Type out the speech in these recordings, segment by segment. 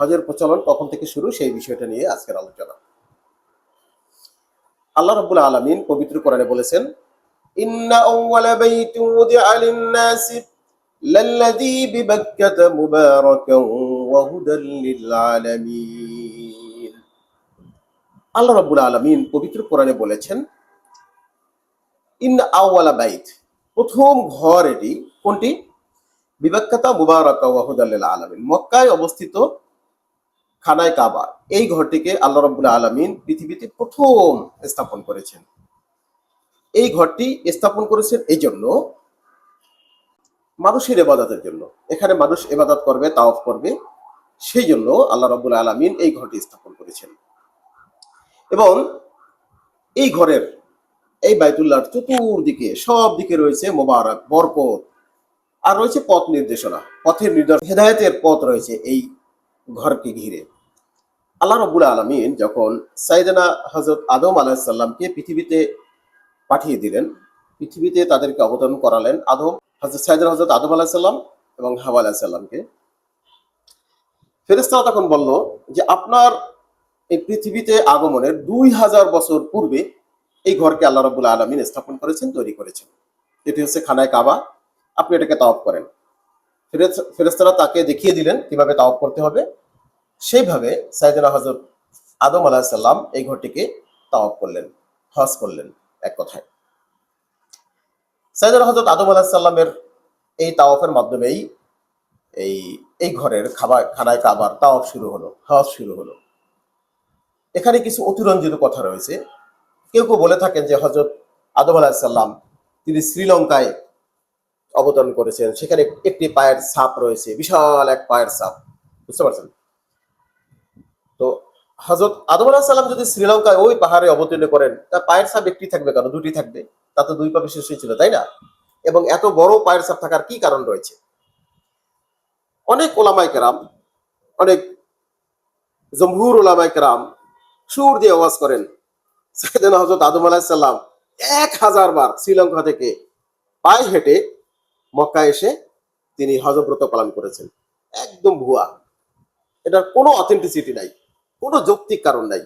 হজের প্রচলন কখন থেকে শুরু সেই বিষয়টা নিয়ে আজকের আলোচনা। আল্লাহ রাব্বুল আলামিন পবিত্র কোরআনে বলেছেন, ইন্না আউওয়ালা বাইতিন উদিআ লিন-নাসি লাল্লাযী বিবাক্কাতা মুবারাকান ওয়া হুদাল লিল আলামিন। আল্লাহ রাব্বুল আলামিন পবিত্র কোরআনে বলেছেন, ইন্না আউওয়ালা বাইত, প্রথম ঘর এটি। কোনটি? বিবাক্কাতা মুবারাকা ওয়া হুদাল লিল আলামিন, মক্কায় অবস্থিত খানায় কাবা। এই ঘরটিকে আল্লাহ রাব্বুল আলামিন পৃথিবীতে প্রথম স্থাপন করেছেন। এই ঘরটি স্থাপন করেছেন এই জন্য, মানুষের ইবাদতের জন্য। এখানে মানুষ ইবাদত করবে, তাওয়াফ করবে, সেই জন্য আল্লাহ রাব্বুল আলামিন এই ঘরটি স্থাপন করেছেন। এবং এই ঘরের, এই বাইতুল্লাহর চতুর্দিকে সব দিকে রয়েছে মোবারক, বরকত, আর রয়েছে পথ নির্দেশনা, পথের নির্দেশনা, হেদায়েতের পথ রয়েছে এই ঘরকে ঘিরে। আল্লাহ রাব্বুল আলামিন যখন সাইয়েদনা হযরত আদম আলাইহিস সালামকে পৃথিবীতে পাঠিয়ে দিলেন, পৃথিবীতে তাদেরকে অবতরণ করালেন, সাইয়েদনা হযরত আদম আলাইহিস সালাম এবং হাওয়া আলাইহিস সালামকে। ফেরেশতারা তখন বলল যে আপনার এই পৃথিবীতে আগমনের 2000 বছর পূর্বে এই ঘরকে আল্লাহ রাব্বুল আলামিন স্থাপন করেছেন, তৈরি করেছেন। এটি হচ্ছে খানায় কাবা, আপনি এটাকে তাওয়াফ করেন। ফেরেশতারা তাকে দেখিয়ে দিলেন কিভাবে তাওয়াফ করতে হবে। সেইভাবে সাইয়েদনা হযরত আদম আলাইহিস সালাম এই ঘরটিকে তাওয়াফ করলেন, হজ করলেন। এক কথায় সাইয়েদনা হযরত আদম আলাইহিস সালামের এই তাওয়াফের মাধ্যমেই এই এই ঘরের খানায় কাবার তাওয়াফ শুরু হলো, হজ শুরু হলো। এখানে কিছু অতিরঞ্জিত কথা রয়েছে। কেউ কেউ বলে থাকেন যে হযরত আদম আলাইহিস সালাম তিনি শ্রীলঙ্কায় অবতরণ করেছেন, সেখানে একটি পায়ের ছাপ রয়েছে, বিশাল এক পায়ের ছাপ, বুঝতে পারছেন? তো হযরত আদম আলাইহিস সালাম যদি শ্রীলঙ্কায় ওই পাহাড়ে অবতীর্ণ করেন, তার পায়ের ছাপ একটি থাকবে কেন? দুটি থাকবে। তা তো দুই পা বিশিষ্ট ছিল, তাই না? এবং এত বড় পায়ের ছাপ থাকার কি কারণ রয়েছে? অনেক ওলামায়ে কেরাম, অনেক জমহুর ওলামায়ে কেরাম সুর দিয়ে আওয়াজ করেন, সাইয়েদনা হযরত আদম আলাইহিস সালাম 1000 বার শ্রীলঙ্কা থেকে পায়ে হেঁটে মক্কায় এসে তিনি হজব্রত পালন করেছেন। একদম ভুয়া, এটার কোনো অথেন্টিসিটি নাই, কোনো যৌক্তিক কারণ নাই।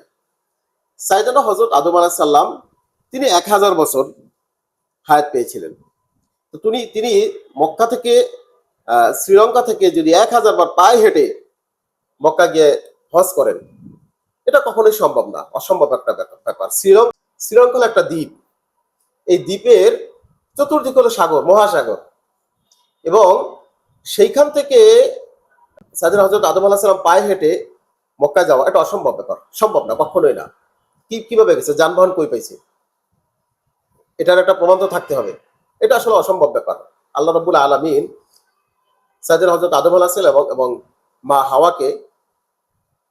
সাইয়েদনা হযরত আদম আলাইহিস সালাম তিনি 1000 বছর হায়াত পেয়েছিলেন। তো তিনি মক্কা থেকে শ্রীলঙ্কা থেকে যদি 1000 বার পায়ে হেঁটে মক্কা গিয়ে হজ করেন, এটা কখনোই সম্ভব না, অসম্ভব একটা ব্যাপার। শ্রীলঙ্কা হলো একটা দ্বীপ, এই দ্বীপের চতুর্দিক হলো সাগর, মহাসাগর, এবং সেইখান থেকে সাইয়েদনা হযরত আদম আলাইহিস সালাম পায়ে হেঁটে মক্কা যাওয়া এটা অসম্ভব ব্যাপার, সম্ভব না, কখনোই না। কিভাবে গেছে? যানবাহন কই পাইছে? এটার একটা প্রমাণ তো থাকতে হবে। এটা আসলে অসম্ভব ব্যাপার। আল্লাহ রাব্বুল আলামিন সাইয়েদনা হযরত আদম আলাইহিস সালাম এবং মা হাওয়াকে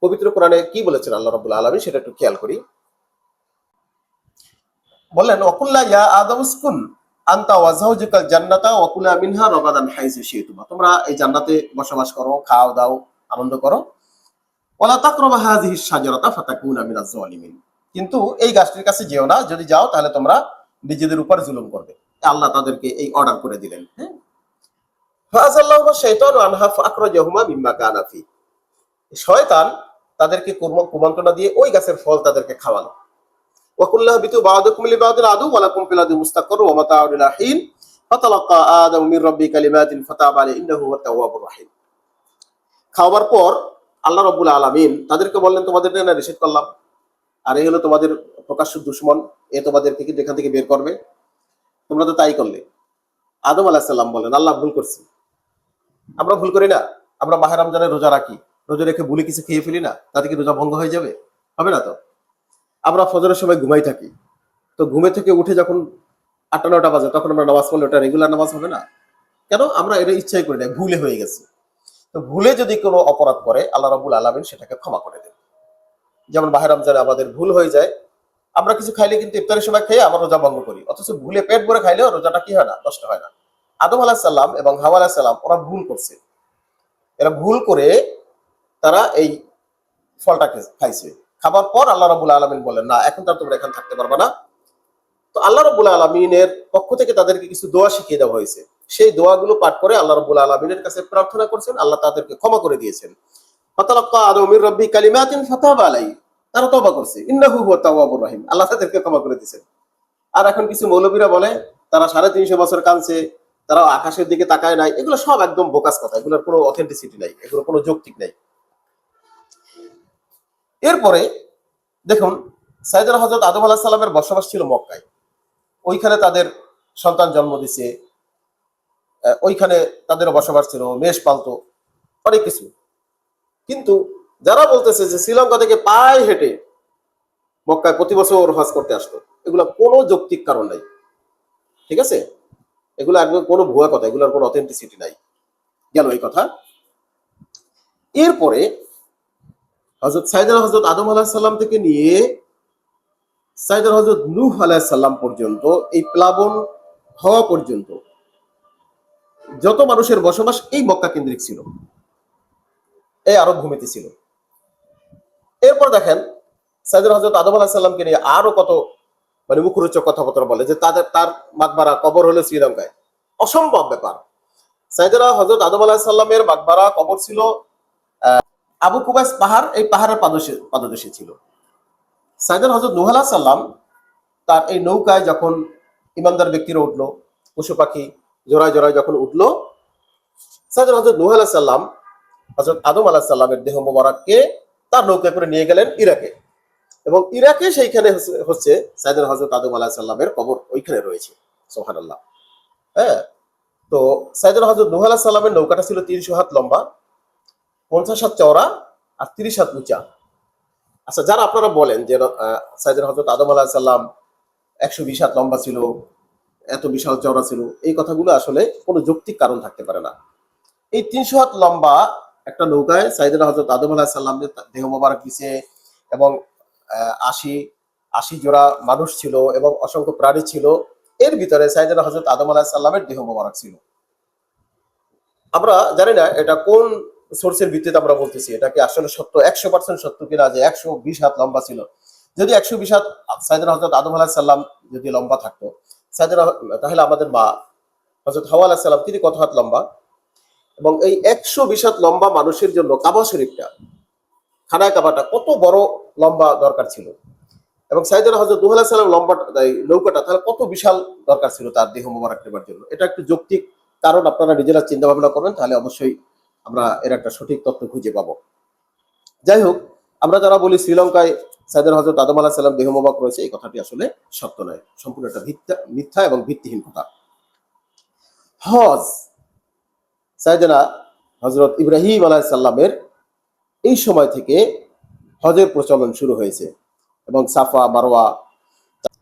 পবিত্র কোরআনে কি বলেছেন আল্লাহ রাব্বুল আলামিন, সেটা একটু খেয়াল করি। বললেন, ওয়াকুল্লা ইয়া আদম উসকুন আনতা ওয়া যাওজুকাল জান্নাতা ওয়া কুলা মিনহা রাগাদান হাইসু শি'তুমা, তোমরা এই জান্নাতে বসবাস করো, খাও দাও, আনন্দ করো। ওয়ালা তাকরাবা হাযিহিশ শাজারাতা ফাতাকুনা মিনাজ জালিমিন, কিন্তু এই গাছটির কাছে যেও না, যদি যাও তাহলে তোমরা নিজেদের উপর জুলুম করবে। আল্লাহ তাদেরকে এই অর্ডার করে দিলেন। হ্যাঁ, ফাআযাল্লাহুমা শাইতানু আনহা ফাআখরাজাহুমা মিম্মা কানা ফি, শয়তান তাদেরকে কুমন্ত্রণা দিয়ে ওই গাছের ফল তাদেরকে খাওয়ালো। ওয়াকুল্লাহ বিতু বা'দুকুম লিবা'দিন আদু ওয়া লাকুম ফিল আরদি মুস্তাকাররু ওয়া মাতাউন ইলা হিন ফাতালাক্কা আদামু মির রাব্বি কালিমাতিন ফাতাবা আলাইহি ইন্নাহু হুয়াত তাওয়াবুর রাহিম। খাওয়ার পর আল্লাহ রাব্বুল আলামিন তাদেরকে বললেন, তোমাদের না নিষেধ করলাম, আর এই হলো তোমাদের প্রকাশ্য দুশমন, এ তোমাদেরকে কিন্তু এখান থেকে বের করবে, তোমরা তো তাই করলে। আদম আলাইহিস সালাম বলেন, আল্লাহ ভুল করছি। আমরা ভুল করি না? আমরা মাহে রমজানে রোজা রাখি, রোজা রেখে ভুলে কিছু খেয়ে ফেলি না, তাতে কি রোজা ভঙ্গ হয়ে যাবে? হবে না তো। আমরা ফজরের সময় ঘুমাই থাকি, তো ঘুমে থেকে উঠে যখন 8টা-9টা বাজে তখন আমরা নামাজ পড়লে ওটা রেগুলার নামাজ হবে না? কেন? আমরা এটা ইচ্ছাই করি না, ভুলে হয়ে গেছে। তো ভুলে যদি কোনো অপরাধ করে আল্লাহ রাব্বুল আলামিন সেটাকে ক্ষমা করে দেন। যেমন মাহে রমজানে আমাদের ভুল হয়ে যায়, আমরা কিছু খাইলে কিন্তু ইফতারের সময় খেয়ে আমরা রোজা ভঙ্গ করি, অথচ ভুলে পেট ভরে খাইলেও রোজাটা কি হয় না? নষ্ট হয় না। আদম আলাইহিস সালাম এবং হাওয়া আলাইহিস সালাম ওরা ভুল করছে, এরা ভুল করে তারা এই ফলটাকে খাইছে। খাবার পর আল্লাহ রাব্বুল আলামিন বলেন, না এখন তো তোমরা এখানে থাকতে পারবে না। তো আল্লাহ রাব্বুল আলামিনের পক্ষ থেকে তাদেরকে কিছু দোয়া শিখিয়ে দেওয়া হয়েছে। সেই দোয়াগুলো পাঠ করে আল্লাহ রাব্বুল আলামিনের কাছে প্রার্থনা করছেন, আল্লাহ তাদেরকে ক্ষমা করে দিয়েছেন। ফাতালাক্কা আদম মির রাব্বি কালিমাতিন ফাতাবা আলাইহি, তারা তওবা করছে, ইন্নাহু হুয়াত তাওয়াবুর রহিম, আল্লাহ তাদেরকে ক্ষমা করে দিয়েছেন। আর এখন কিছু মৌলবীরা বলে তারা 350 বছর কাঁদছে, তারা আকাশের দিকে তাকায় নাই, এগুলো সব একদম বোকাস কথা, এগুলোর কোনো অথেন্টিসিটি নাই, এগুলো কোনো যৌক্তিক নাই। এরপরে দেখুন, সাইয়েদনা হযরত আদম আলাইহিস সালামের বসবাস ছিল মক্কায়, ওইখানে তাদের সন্তান জন্ম দিছে, ওইখানে তাদের বসবাস ছিল, মেষ পালতো, অনেক কিছু। কিন্তু যারা বলতেছে যে শ্রীলঙ্কা থেকে পায়ে হেঁটে মক্কায় প্রতি বছর হজ করতে আসতো, এগুলা কোনো যৌক্তিক কারণ নাই, ঠিক আছে? এগুলো একদম কোনো ভুয়া কথা, এগুলোর কোনো অথেন্টিসিটি নাই। গেল এই কথা। এরপরে হযরত আদম আলাইহিস সালাম থেকে নিয়ে হযরত নূহ আলাইহিস সালাম পর্যন্ত, এই প্লাবন হওয়া পর্যন্ত যত মানুষের বসবাস এই মক্কা কেন্দ্রিক ছিল, এই আরব ভূমিতে ছিল। এরপর দেখেন হযরত আদম আলাইহিস সালামকে নিয়ে আরো কত মানে মুখরোচক কথাবার্তা বলে যে তার মাকবারা কবর হলো শ্রীলঙ্কায়। অসম্ভব ব্যাপার। হযরত আদম আলাইহিস সালামের মাকবারা কবর ছিল আবু কুবাইস পাহাড়, এই পাহাড়ের পাদদেশে ছিল। হযরত নূহ আলাইহিস সালাম তার এই নৌকায় যখন ইমানদার ব্যক্তিরা উঠলো, পশু পাখি জোড়ায় জোড়ায় যখন উঠলো, হযরত নূহ আলাইহিস সালাম হযরত আদম আলাইহিস সালামের দেহ মোবারককে তার নৌকায় করে নিয়ে গেলেন ইরাকে, এবং ইরাকে সেইখানে হচ্ছে হযরত আদম আলাইহিস সালামের কবর ওইখানে রয়েছে। সুবহানাল্লাহ। হ্যাঁ, তো হযরত নূহ আলাইহিস সালামের নৌকাটা ছিল 300 হাত লম্বা, 50 হাত চওড়া আর 30 হাত উঁচা। আচ্ছা, যারা আপনারা বলেন যে হযরত আদম আলাইহিস সালাম 120 হাত লম্বা ছিল, এত বিশাল চওড়া ছিল, এই কথাগুলো আসলে কোনো যৌক্তিক কারণ থাকতে পারে না। এই 300 হাত লম্বা একটা নৌকায় হযরত আদম আলাইহিস সালামের দেহ মোবারক দিছে, এবং 80 জোড়া মানুষ ছিল এবং অসংখ্য প্রাণী ছিল। এর ভিতরে হযরত আদম আলাইহিস সালামের দেহ মোবারক ছিল। আমরা জানি না এটা কোন সোর্সের ভিত্তিতে আমরা বলতেছি, এটা কি আসলে সত্য, 100% সত্য কিনা যে 120 হাত লম্বা ছিল। যদি 120 হাত হযরত আদম আলাইহিস সালাম যদি লম্বা থাকতো, তাহলে আমাদের মা হযরত হাওয়া আলাইহিস সালাম তিনি কত হাত লম্বা? এবং এই 120 হাত লম্বা মানুষের জন্য কাবা শরীফটা, খানায় কাবাটা কত বড় লম্বা দরকার ছিল, এবং হযরত নূহ আলাইহিস সালাম লম্বা নৌকাটা তাহলে কত বিশাল দরকার ছিল তার দেহ মোবারক নেবার জন্য। এটা একটু যৌক্তিক কারণ আপনারা নিজেরা চিন্তা ভাবনা করবেন, তাহলে অবশ্যই আমরা এর একটা সঠিক তথ্য খুঁজে পাবো। যাই হোক, আমরা যারা বলি শ্রীলঙ্কায় হযরত আদম আলাইহিস সালাম দেহ মোবারক রয়েছে, এই কথাটি আসলে সত্য নয়, সম্পূর্ণ একটা মিথ্যা এবং ভিত্তিহীন কথা। হজ হযরত ইব্রাহিম আলাইহিস সালামের এই সময় থেকে হজের প্রচলন শুরু হয়েছে, এবং সাফা মারওয়া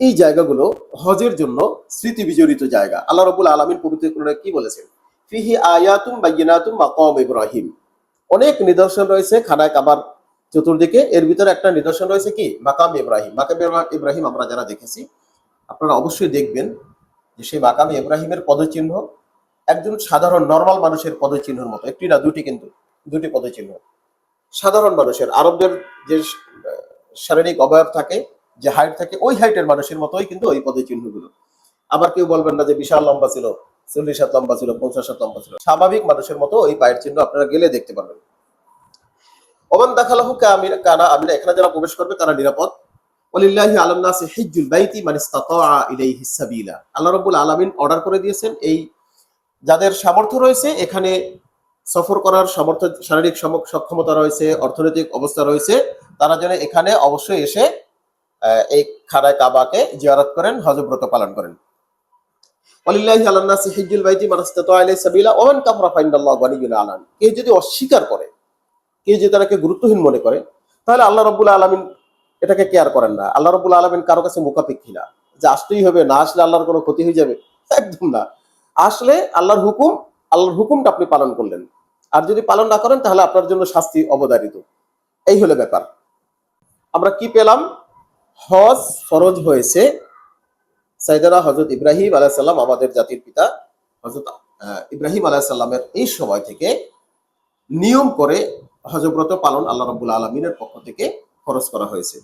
এই জায়গাগুলো হজের জন্য স্মৃতি বিজড়িত জায়গা। আল্লাহ রাব্বুল আলামিন পবিত্র কোরআনে কি বলেছেন? ফিহি আয়াতুম বায়্যিনাতুম মাকাম ইব্রাহিম। অনেক নিদর্শন রয়েছে খানায় কাবার চতুর্দিকে, এর ভিতরে একটা নিদর্শন রয়েছে কি? মাকাম ইব্রাহিম। মাকাম ইব্রাহিম আমরা যারা দেখেছি, আপনারা অবশ্যই দেখবেন যে সেই মাকাম ইব্রাহিমের পদচিহ্ন একজন সাধারণ নরমাল মানুষের পদচিহ্নের মতো, একটি না দুটি, কিন্তু দুটি পদচিহ্ন। সাধারণ মানুষের, আরবদের যে শারীরিক অবয়ব থাকে, যে হাইট থাকে, ওই হাইটের মানুষের মতোই কিন্তু ওই পদচিহ্নগুলো। আবার কেউ বলবেন না যে বিশাল লম্বা ছিল, 40 হাত লম্বা ছিল, 50 হাত লম্বা ছিল, স্বাভাবিক মানুষের মতো ওই পায়ের চিহ্ন আপনারা গেলে দেখতে পারবেন। ওমান দাখালাহু কানা আমিনা, এখানে যারা প্রবেশ করবে তারা নিরাপদ। ওয়ালিল্লাহি আলান নাসি হিজ্জুল বাইতি মান ইসতাতাআ ইলাইহি সাবিলা। আল্লাহ রাব্বুল আলামিন অর্ডার করে দিয়েছেন, এই যাদের সামর্থ্য রয়েছে, এখানে সফর করার সামর্থ্য, শারীরিক সক্ষমতা রয়েছে, অর্থনৈতিক অবস্থা রয়েছে, তারা যেন এখানে অবশ্যই এসে এই খানায় কাবাকে জিয়ারত করেন, হজ ব্রত পালন করেন। ওয়ালিল্লাহি আলান নাসি হিজ্জুল বাইতি মান ইসতাতাআ ইলাইহি সাবিলা ওয়া মান কাফারা ফাইন্নাল্লাহু গানিয়্যুন আলান। কেউ যদি অস্বীকার করে, কেউ যদি তাকে গুরুত্বহীন মনে করে, তাহলে আল্লাহ রাব্বুল আলামিন এটাকে কেয়ার করেন না। আল্লাহ রাব্বুল আলামিন কারো কাছে মুখাপেক্ষী না, যে আসতেই হবে, না আসলে আল্লাহর কোনো ক্ষতি হয়ে যাবে, একদম না। আসলে আল্লাহর হুকুমটা আপনি পালন করলেন, আর যদি পালন না করেন তাহলে আপনার জন্য শাস্তি অবধারিত। এই হলো ব্যাপার। আমরা কি পেলাম? হজ ফরজ হয়েছে হযরত ইব্রাহিম আলাইহিস সালাম, আমাদের জাতির পিতা হযরত ইব্রাহিম আলাইহিস সালামের এই সময় থেকে নিয়ম করে হজ ব্রত পালন আল্লাহ রাব্বুল আলামিনের পক্ষ থেকে ফরজ করা হয়েছে।